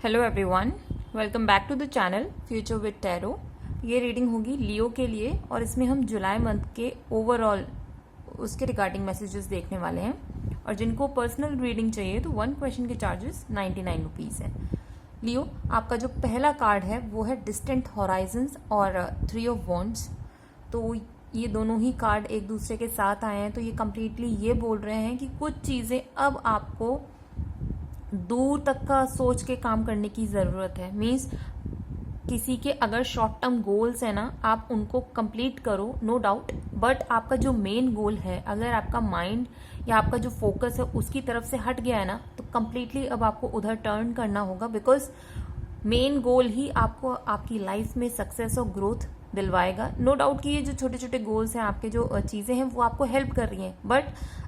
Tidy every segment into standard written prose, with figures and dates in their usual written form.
Hello everyone, welcome back to the channel Future with Tarot. ये reading होगी Leo के लिए और इसमें हम जुलाई मंथ के ओवरऑल उसके रिगार्डिंग मैसेजेस देखने वाले हैं। और जिनको पर्सनल रीडिंग चाहिए तो 1 क्वेश्चन के चार्जेस 99 रुपीज़ है। लियो, आपका जो पहला कार्ड है वो है डिस्टेंट हॉराइजन्स और 3 ऑफ वॉन्ड्स। तो ये दोनों ही कार्ड एक दूसरे के साथ आए हैं, तो ये कम्प्लीटली ये बोल रहे हैं कि कुछ चीज़ें अब आपको दूर तक का सोच के काम करने की ज़रूरत है। मीन्स किसी के अगर शॉर्ट टर्म गोल्स है ना, आप उनको कंप्लीट करो, नो डाउट, बट आपका जो मेन गोल है, अगर आपका माइंड या आपका जो फोकस है उसकी तरफ से हट गया है ना, तो कंप्लीटली अब आपको उधर टर्न करना होगा। बिकॉज मेन गोल ही आपको आपकी लाइफ में सक्सेस और ग्रोथ दिलवाएगा। नो डाउट कि ये जो छोटे छोटे गोल्स हैं, आपके जो चीज़ें हैं वो आपको हेल्प कर रही हैं, बट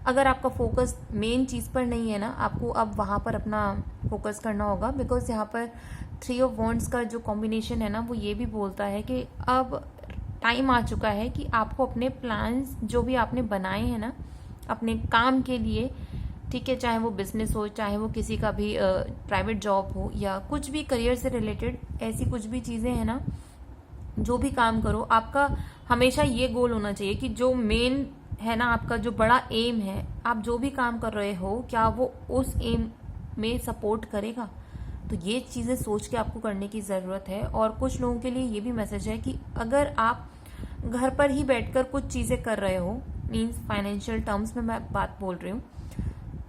अगर आपका फोकस मेन चीज़ पर नहीं है ना, आपको अब वहाँ पर अपना फोकस करना होगा। बिकॉज यहाँ पर 3 ऑफ वॉन्ड्स का जो कॉम्बिनेशन है ना, वो ये भी बोलता है कि अब टाइम आ चुका है कि आपको अपने प्लान्स जो भी आपने बनाए हैं ना अपने काम के लिए, ठीक है, चाहे वो बिजनेस हो, चाहे वो किसी का भी प्राइवेट जॉब हो या कुछ भी करियर से रिलेटेड ऐसी कुछ भी चीज़ें हैं ना, जो भी काम करो, आपका हमेशा ये गोल होना चाहिए कि जो मेन है ना, आपका जो बड़ा एम है, आप जो भी काम कर रहे हो क्या वो उस एम में सपोर्ट करेगा। तो ये चीज़ें सोच के आपको करने की ज़रूरत है। और कुछ लोगों के लिए ये भी मैसेज है कि अगर आप घर पर ही बैठकर कुछ चीज़ें कर रहे हो, मीन्स फाइनेंशियल टर्म्स में मैं बात बोल रही हूँ,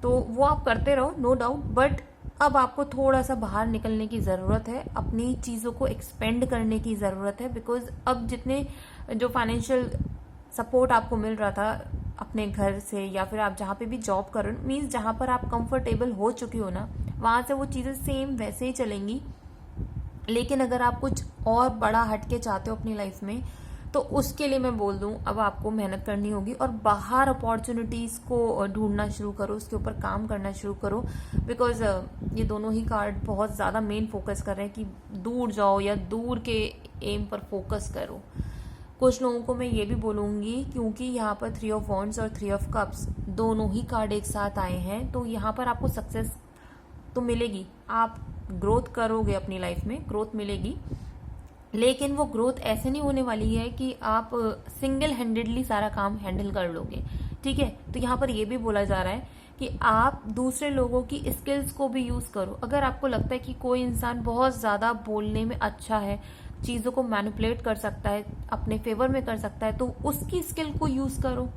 तो वो आप करते रहो, नो डाउट, बट अब आपको थोड़ा सा बाहर निकलने की ज़रूरत है, अपनी चीज़ों को एक्सपेंड करने की ज़रूरत है। बिकॉज अब जितने जो फाइनेंशियल सपोर्ट आपको मिल रहा था अपने घर से या फिर आप जहाँ पे भी जॉब कर रहे हो, मीन्स जहाँ पर आप कंफर्टेबल हो चुकी हो ना, वहाँ से वो चीज़ें सेम वैसे ही चलेंगी। लेकिन अगर आप कुछ और बड़ा हटके चाहते हो अपनी लाइफ में, तो उसके लिए मैं बोल दूं अब आपको मेहनत करनी होगी और बाहर अपॉर्चुनिटीज़ को ढूंढना शुरू करो, उसके ऊपर काम करना शुरू करो। बिकॉज ये दोनों ही कार्ड बहुत ज़्यादा मेन फोकस कर रहे हैं कि दूर जाओ या दूर के एम पर फोकस करो। कुछ लोगों को मैं ये भी बोलूँगी, क्योंकि यहाँ पर 3 ऑफ वॉन्ड्स और 3 ऑफ कप्स दोनों ही कार्ड एक साथ आए हैं, तो यहाँ पर आपको सक्सेस तो मिलेगी, आप ग्रोथ करोगे, अपनी लाइफ में ग्रोथ मिलेगी। लेकिन वो ग्रोथ ऐसे नहीं होने वाली है कि आप सिंगल हैंडेडली सारा काम हैंडल कर लोगे, ठीक है। तो यहाँ पर ये भी बोला जा रहा है कि आप दूसरे लोगों की स्किल्स को भी यूज़ करो। अगर आपको लगता है कि कोई इंसान बहुत ज़्यादा बोलने में अच्छा है, चीज़ों को मैनिपुलेट कर सकता है, अपने फेवर में कर सकता है, तो उसकी स्किल को यूज़ करो।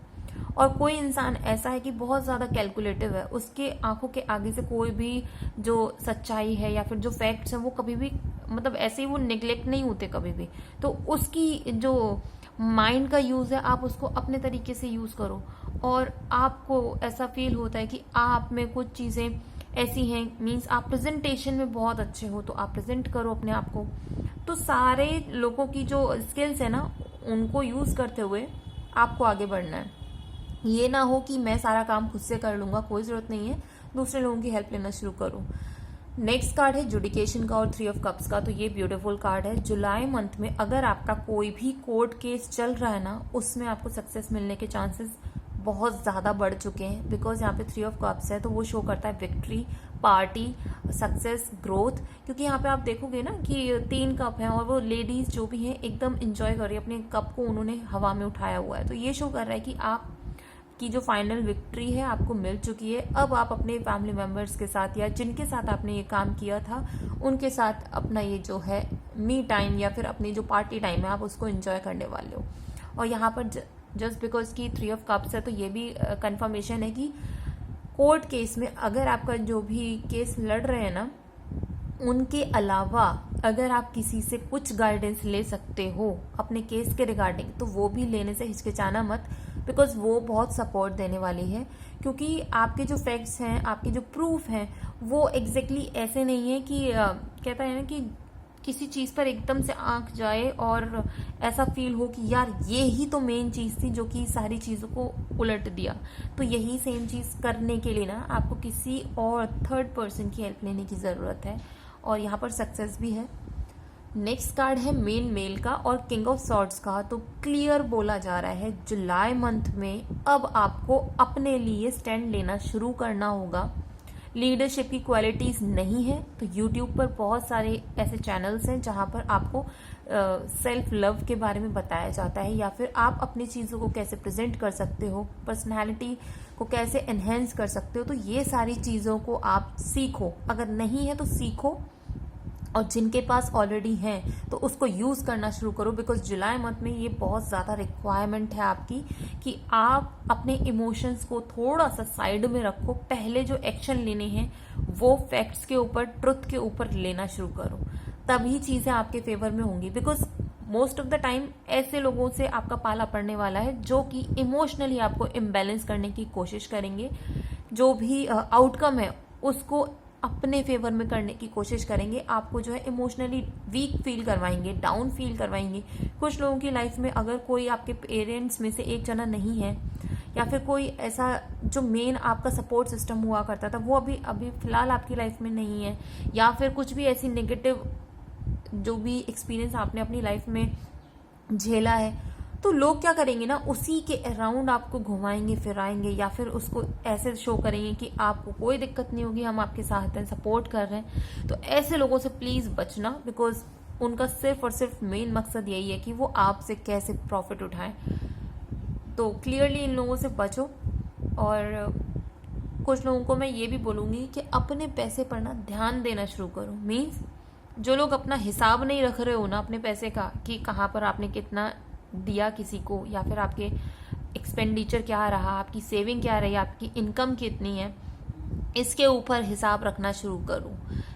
और कोई इंसान ऐसा है कि बहुत ज़्यादा कैलकुलेटिव है, उसके आंखों के आगे से कोई भी जो सच्चाई है या फिर जो फैक्ट्स हैं वो कभी भी, मतलब ऐसे ही वो निगलेक्ट नहीं होते कभी भी। तो उसकी जो माइंड का यूज़ है, आप उसको अपने तरीके से यूज़ करो। और आपको ऐसा फील होता है कि आप में कुछ चीज़ें ऐसी हैं, मीन्स आप प्रेजेंटेशन में बहुत अच्छे हो, तो आप प्रेजेंट करो अपने आप को। तो सारे लोगों की जो स्किल्स है ना, उनको यूज़ करते हुए आपको आगे बढ़ना है। ये ना हो कि मैं सारा काम खुद से कर लूंगा, कोई ज़रूरत नहीं है, दूसरे लोगों की हेल्प लेना शुरू करो। नेक्स्ट कार्ड है जुडिकेशन का और 3 ऑफ कप्स का। तो ये ब्यूटीफुल कार्ड है। जुलाई मंथ में अगर आपका कोई भी कोर्ट केस चल रहा है ना, उसमें आपको सक्सेस मिलने के चांसेस बहुत ज़्यादा बढ़ चुके हैं। बिकॉज यहाँ पे 3 ऑफ कप्स है, तो वो शो करता है विक्ट्री, पार्टी, सक्सेस, ग्रोथ। क्योंकि यहाँ पे आप देखोगे ना कि 3 कप हैं और वो लेडीज जो भी हैं एकदम इंजॉय कर रही है, अपने कप को उन्होंने हवा में उठाया हुआ है। तो ये शो कर रहा है कि आप की जो फाइनल विक्ट्री है आपको मिल चुकी है। अब आप अपने फैमिली मेंबर्स के साथ या जिनके साथ आपने ये काम किया था उनके साथ अपना ये जो है मी टाइम या फिर अपनी जो पार्टी टाइम है, आप उसको एंजॉय करने वाले हो। और यहाँ पर जस्ट बिकॉज की 3 ऑफ कप्स है, तो ये भी कंफर्मेशन है कि कोर्ट केस में अगर आपका जो भी केस लड़ रहे हैं ना, उनके अलावा अगर आप किसी से कुछ गाइडेंस ले सकते हो अपने केस के रिगार्डिंग, तो वो भी लेने से हिचकिचाना मत। बिकॉज वो बहुत सपोर्ट देने वाली है। क्योंकि आपके जो फैक्ट्स हैं, आपके जो प्रूफ हैं, वो एग्जैक्टली ऐसे नहीं है कि कहता है ना कि किसी चीज़ पर एकदम से आंख जाए और ऐसा फील हो कि यार ये ही तो मेन चीज़ थी जो कि सारी चीज़ों को उलट दिया। तो यही सेम चीज़ करने के लिए ना आपको किसी और थर्ड पर्सन की हेल्प लेने की ज़रूरत है, और यहाँ पर सक्सेस भी है। नेक्स्ट कार्ड है मेन मेल का और किंग ऑफ सॉर्ड्स का। तो क्लियर बोला जा रहा है जुलाई मंथ में अब आपको अपने लिए स्टैंड लेना शुरू करना होगा। लीडरशिप की क्वालिटीज नहीं है तो यूट्यूब पर बहुत सारे ऐसे चैनल्स हैं जहां पर आपको सेल्फ लव के बारे में बताया जाता है, या फिर आप अपनी चीजों को कैसे प्रेजेंट कर सकते हो, पर्सनैलिटी को कैसे एनहेंस कर सकते हो। तो ये सारी चीजों को आप सीखो, अगर नहीं है तो सीखो, और जिनके पास ऑलरेडी हैं तो उसको यूज करना शुरू करो। बिकॉज जुलाई मंथ में ये बहुत ज्यादा रिक्वायरमेंट है आपकी कि आप अपने इमोशंस को थोड़ा सा साइड में रखो, पहले जो एक्शन लेने हैं वो फैक्ट्स के ऊपर, ट्रुथ के ऊपर लेना शुरू करो, तभी चीजें आपके फेवर में होंगी। Because most of the time ऐसे लोगों से आपका पाला पड़ने वाला है जो कि इमोशनली आपको इम्बैलेंस करने की कोशिश करेंगे, जो भी आउटकम है उसको अपने फेवर में करने की कोशिश करेंगे, आपको जो है इमोशनली वीक फील करवाएंगे, डाउन फील करवाएंगे। कुछ लोगों की लाइफ में अगर कोई आपके पेरेंट्स में से एक जना नहीं है, या फिर कोई ऐसा जो मेन आपका सपोर्ट सिस्टम हुआ करता था वो अभी अभी फिलहाल आपकी लाइफ में नहीं है, या फिर कुछ भी ऐसी नेगेटिव जो भी एक्सपीरियंस आपने अपनी लाइफ में झेला है, तो लोग क्या करेंगे ना, उसी के अराउंड आपको घुमाएंगे फिराएंगे, या फिर उसको ऐसे शो करेंगे कि आपको कोई दिक्कत नहीं होगी, हम आपके साथ हैं, सपोर्ट कर रहे हैं। तो ऐसे लोगों से प्लीज बचना, बिकॉज उनका सिर्फ और सिर्फ मेन मकसद यही है कि वो आपसे कैसे प्रॉफिट उठाएं। तो क्लियरली इन लोगों से बचो। और कुछ लोगों को मैं ये भी बोलूंगी कि अपने पैसे पर ना ध्यान देना शुरू करो। मीन्स जो लोग अपना हिसाब नहीं रख रहे हो ना अपने पैसे का, कि कहाँ पर आपने कितना दिया किसी को, या फिर आपके एक्सपेंडिचर क्या रहा, आपकी सेविंग क्या रही, आपकी इनकम कितनी है, इसके ऊपर हिसाब रखना शुरू करो।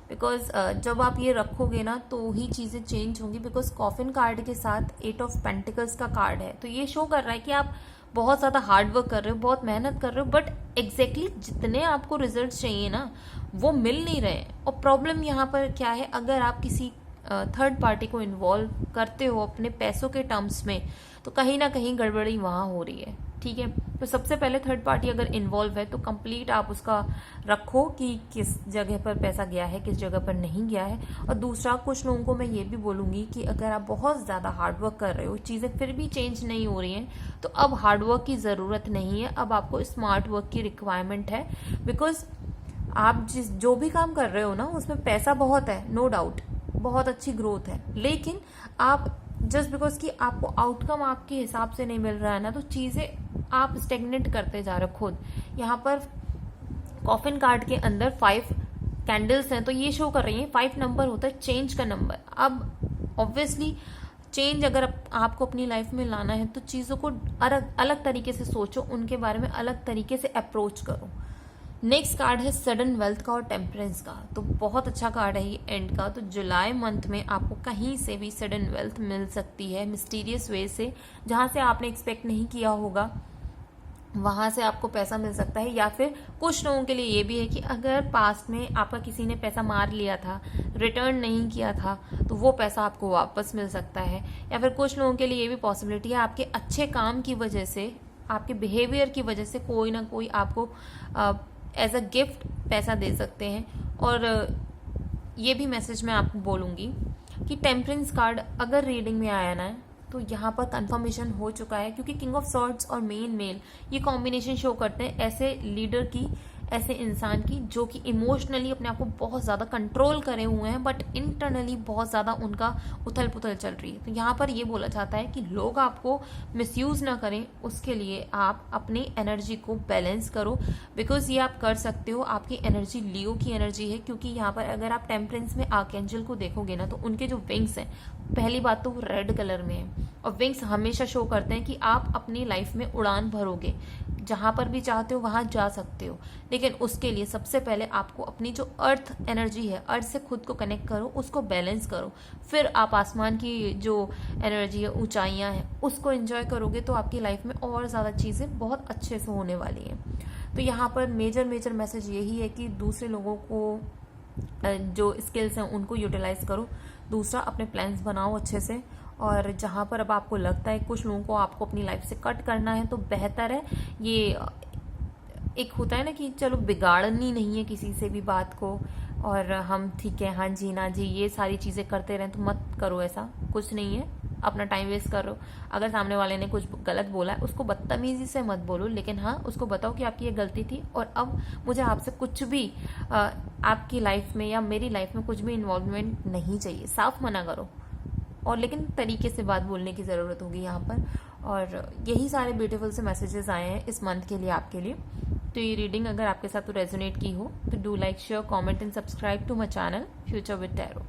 बिकॉज जब आप ये रखोगे ना तो ही चीजें चेंज होंगी। बिकॉज कॉफिन कार्ड के साथ 8 ऑफ पेंटिकल्स का कार्ड है, तो ये शो कर रहा है कि आप बहुत ज्यादा हार्ड वर्क कर रहे हो, बहुत मेहनत कर रहे हो, बट एग्जैक्टली जितने आपको रिजल्ट चाहिए ना वो मिल नहीं रहे। और प्रॉब्लम यहाँ पर क्या है, अगर आप किसी थर्ड पार्टी को इन्वॉल्व करते हो अपने पैसों के टर्म्स में, तो कहीं ना कहीं गड़बड़ी वहां हो रही है। ठीक है, तो सबसे पहले थर्ड पार्टी अगर इन्वॉल्व है तो कंप्लीट आप उसका रखो कि किस जगह पर पैसा गया है, किस जगह पर नहीं गया है। और दूसरा, कुछ लोगों को मैं ये भी बोलूंगी कि अगर आप बहुत ज्यादा हार्डवर्क कर रहे हो, चीजें फिर भी चेंज नहीं हो रही हैं, तो अब हार्डवर्क की जरूरत नहीं है, अब आपको स्मार्ट वर्क की रिक्वायरमेंट है। बिकॉज आप जो भी काम कर रहे हो ना उसमें पैसा बहुत है, नो डाउट, बहुत अच्छी ग्रोथ है, लेकिन आप जस्ट बिकॉज कि आपको आउटकम आपके हिसाब से नहीं मिल रहा है ना, तो चीजें आप स्टेगनेट करते जा रहे हो खुद। यहाँ पर कॉफिन कार्ड के अंदर 5 कैंडल्स हैं, तो ये शो कर रही है 5 नंबर होता है चेंज का नंबर। अब ऑब्वियसली चेंज अगर आपको अपनी लाइफ में लाना है तो चीजों को अलग तरीके से सोचो, उनके बारे में अलग तरीके से अप्रोच करो। नेक्स्ट कार्ड है सडन वेल्थ का और टेम्परेंस का, तो बहुत अच्छा कार्ड है ये एंड का। तो जुलाई मंथ में आपको कहीं से भी सडन वेल्थ मिल सकती है, मिस्टीरियस वे से, जहां से आपने एक्सपेक्ट नहीं किया होगा वहां से आपको पैसा मिल सकता है। या फिर कुछ लोगों के लिए ये भी है कि अगर पास्ट में आपका किसी ने पैसा मार लिया था, रिटर्न नहीं किया था, तो वो पैसा आपको वापस मिल सकता है। या फिर कुछ लोगों के लिए ये भी पॉसिबिलिटी है, आपके अच्छे काम की वजह से, आपके बिहेवियर की वजह से कोई ना कोई आपको एज अ गिफ्ट पैसा दे सकते हैं। और ये भी मैसेज मैं आपको बोलूंगी कि टेम्परेंस कार्ड अगर रीडिंग में आया ना, तो यहाँ पर कंफर्मेशन हो चुका है, क्योंकि किंग ऑफ सॉर्ड्स और मेन मेल ये कॉम्बिनेशन शो करते हैं ऐसे लीडर की, ऐसे इंसान की जो कि इमोशनली अपने आप को बहुत ज्यादा कंट्रोल करे हुए हैं, बट इंटरनली बहुत ज्यादा उनका उथल पुथल चल रही है। तो यहाँ पर ये बोला जाता है कि लोग आपको मिसयूज ना करें, उसके लिए आप अपनी एनर्जी को बैलेंस करो। बिकॉज ये आप कर सकते हो, आपकी एनर्जी लियो की एनर्जी है। क्योंकि यहाँ पर अगर आप टेम्परेंस में आर्कएंजल को देखोगे ना, तो उनके जो विंग्स हैं, पहली बात तो वो रेड कलर में है, और विंग्स हमेशा शो करते हैं कि आप अपनी लाइफ में उड़ान भरोगे, जहां पर भी चाहते हो वहां जा सकते हो। लेकिन उसके लिए सबसे पहले आपको अपनी जो अर्थ एनर्जी है, अर्थ से खुद को कनेक्ट करो, उसको बैलेंस करो, फिर आप आसमान की जो एनर्जी है, ऊंचाइयां हैं, उसको एंजॉय करोगे, तो आपकी लाइफ में और ज्यादा चीजें बहुत अच्छे से होने वाली हैं। तो यहाँ पर मेजर मैसेज यही है कि दूसरे लोगों को जो स्किल्स हैं उनको यूटिलाइज करो। दूसरा, अपने प्लान्स बनाओ अच्छे से, और जहां पर अब आपको लगता है कुछ लोगों को आपको अपनी लाइफ से कट करना है, तो बेहतर है, ये एक होता है ना कि चलो बिगाड़नी नहीं है किसी से भी बात को, और हम ठीक है, हाँ जी ना जी, ये सारी चीजें करते रहें, तो मत करो, ऐसा कुछ नहीं है। अपना टाइम वेस्ट कर रहे हो। अगर सामने वाले ने कुछ गलत बोला है उसको बदतमीजी से मत बोलो, लेकिन हाँ उसको बताओ कि आपकी ये गलती थी और अब मुझे आपसे कुछ भी आपकी लाइफ में या मेरी लाइफ में कुछ भी इन्वॉल्वमेंट नहीं चाहिए। साफ मना करो, और लेकिन तरीके से बात बोलने की ज़रूरत होगी यहाँ पर। और यही सारे ब्यूटीफुल से मैसेजेस आए हैं इस मंथ के लिए आपके लिए। तो ये रीडिंग अगर आपके साथ तो रेजोनेट की हो तो do like, share, comment and subscribe to my channel Future with tarot.